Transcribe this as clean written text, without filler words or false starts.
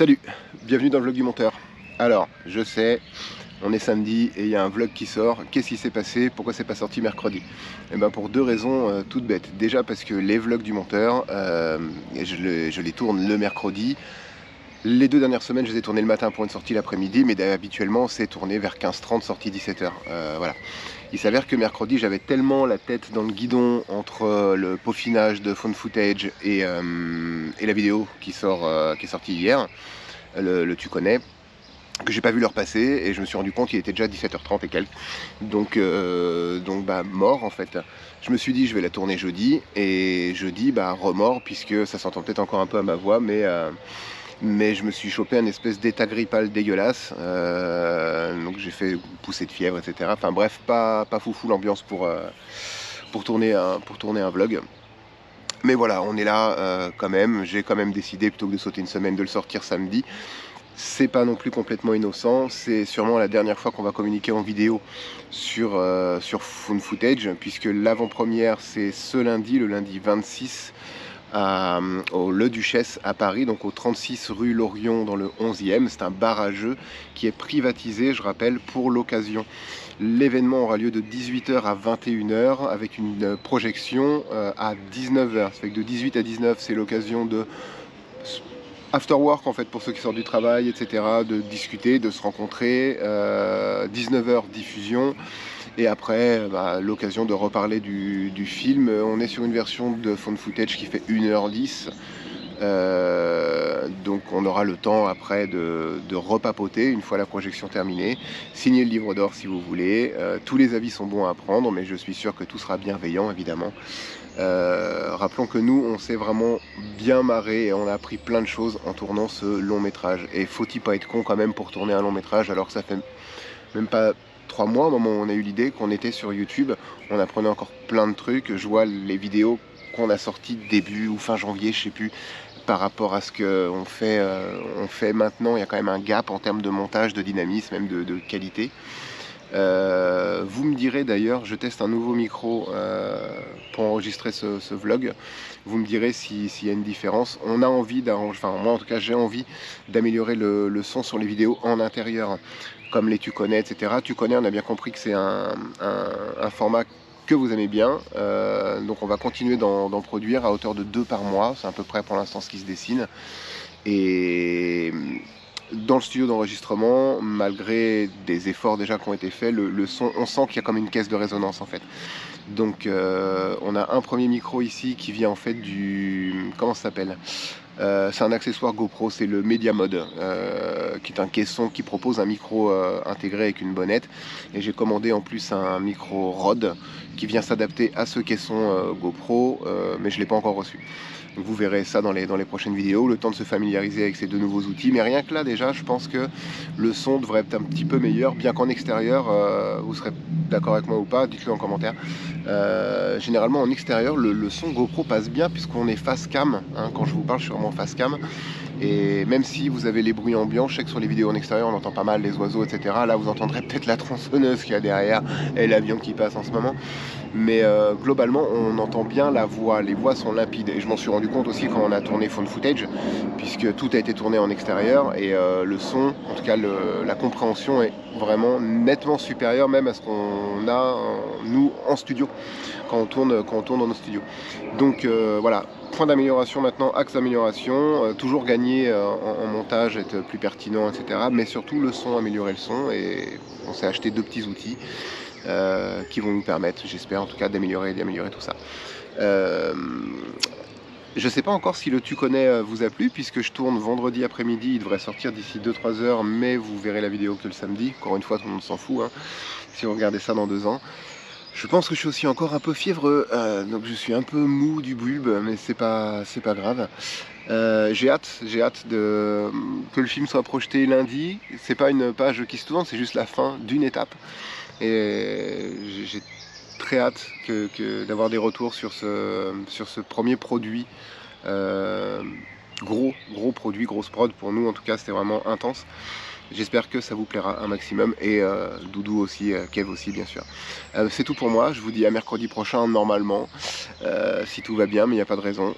Salut, bienvenue dans le vlog du monteur. Alors, je sais, on est samedi et il y a un vlog qui sort. Qu'est-ce qui s'est passé? Pourquoi c'est pas sorti mercredi? Eh ben pour deux raisons toutes bêtes. Déjà parce que les vlogs du monteur, je les tourne le mercredi. Les deux dernières semaines, je les ai tournés le matin pour une sortie l'après-midi, mais habituellement, c'est tourné vers 15h30, sortie 17h. Voilà. Il s'avère que mercredi, j'avais tellement la tête dans le guidon entre le peaufinage de phone footage et la vidéo qui est sortie hier, le tu connais, que j'ai pas vu l'heure passer et je me suis rendu compte qu'il était déjà 17h30 et quelques. Donc bah mort en fait. Je me suis dit je vais la tourner jeudi et jeudi bah remords puisque ça s'entend peut-être encore un peu à ma voix mais je me suis chopé un espèce d'état grippal dégueulasse, donc j'ai fait pousser de fièvre, etc. Enfin bref, pas foufou l'ambiance pour tourner un vlog. Mais voilà, on est là quand même. J'ai quand même décidé, plutôt que de sauter une semaine, de le sortir samedi. C'est pas non plus complètement innocent. C'est sûrement la dernière fois qu'on va communiquer en vidéo sur phone footage, puisque l'avant-première c'est ce lundi, le lundi 26, au Le Duchesse à Paris, donc au 36 rue Lorion dans le 11e. C'est un bar à jeux qui est privatisé, je rappelle, pour l'occasion. L'événement aura lieu de 18h à 21h avec une projection à 19h. Ça fait que de 18 à 19, c'est l'occasion de after work en fait pour ceux qui sortent du travail, etc. De discuter, de se rencontrer. 19h diffusion. Et après, l'occasion de reparler du film. On est sur une version de phone footage qui fait 1h10. Donc on aura le temps après de repapoter une fois la projection terminée. Signer le livre d'or si vous voulez. Tous les avis sont bons à prendre, mais je suis sûr que tout sera bienveillant évidemment. Rappelons que nous, on s'est vraiment bien marré et on a appris plein de choses en tournant ce long métrage. Et faut-il pas être con quand même pour tourner un long métrage alors que ça fait même pas 3 mois au moment où on a eu l'idée qu'on était sur YouTube. On apprenait encore plein de trucs. Je vois les vidéos qu'on a sorties début ou fin janvier, je sais plus, par rapport à ce qu'on fait maintenant. Il y a quand même un gap en termes de montage, de dynamisme, même de qualité. Vous me direz d'ailleurs, je teste un nouveau micro pour enregistrer ce vlog. Vous me direz s'il y a une différence. On a envie d'arranger, enfin moi en tout cas j'ai envie d'améliorer le son sur les vidéos en intérieur, comme les tu connais, etc. Tu connais, on a bien compris que c'est un format que vous aimez bien, donc on va continuer d'en produire à hauteur de 2 par mois. C'est à peu près pour l'instant ce qui se dessine. Et dans le studio d'enregistrement, malgré des efforts déjà qui ont été faits, le son, on sent qu'il y a comme une caisse de résonance en fait. Donc on a un premier micro ici qui vient en fait comment ça s'appelle, c'est un accessoire GoPro, c'est le Media Mode, qui est un caisson qui propose un micro intégré avec une bonnette. Et j'ai commandé en plus un micro Rode qui vient s'adapter à ce caisson GoPro, mais je ne l'ai pas encore reçu. Donc vous verrez ça dans les prochaines vidéos, le temps de se familiariser avec ces deux nouveaux outils. Mais rien que là déjà, je pense que le son devrait être un petit peu meilleur, bien qu'en extérieur, vous serez d'accord avec moi ou pas, dites-le en commentaire. Généralement en extérieur, le son GoPro passe bien puisqu'on est face cam, hein, quand je vous parle, je suis vraiment face cam. Et même si vous avez les bruits ambiants, je sais que sur les vidéos en extérieur on entend pas mal les oiseaux, etc. Là vous entendrez peut-être la tronçonneuse qu'il y a derrière et l'avion qui passe en ce moment. Mais globalement on entend bien la voix, les voix sont limpides. Et je m'en suis rendu compte aussi quand on a tourné phone footage, puisque tout a été tourné en extérieur. Et le son, en tout cas la compréhension est vraiment nettement supérieure même à ce qu'on a nous en studio, quand on tourne dans nos studios. Donc voilà, point d'amélioration maintenant, axe d'amélioration, toujours gagner en montage, être plus pertinent, etc. Mais surtout le son, améliorer le son. Et on s'est acheté 2 petits outils qui vont nous permettre, j'espère en tout cas, d'améliorer tout ça. Je sais pas encore si le tu connais vous a plu, puisque je tourne vendredi après-midi. Il devrait sortir d'ici 2-3 heures, mais vous verrez la vidéo que le samedi. Encore une fois, tout le monde s'en fout, hein, si vous regardez ça dans 2 ans. Je pense que je suis aussi encore un peu fiévreux, donc je suis un peu mou du bulbe, mais c'est pas grave. J'ai hâte que le film soit projeté lundi. C'est pas une page qui se tourne, c'est juste la fin d'une étape. Et j'ai très hâte d'avoir des retours sur ce premier produit. Gros produit, grosse prod pour nous en tout cas, c'était vraiment intense. J'espère que ça vous plaira un maximum et Doudou aussi, Kev aussi bien sûr. C'est tout pour moi, je vous dis à mercredi prochain normalement, si tout va bien, mais il n'y a pas de raison.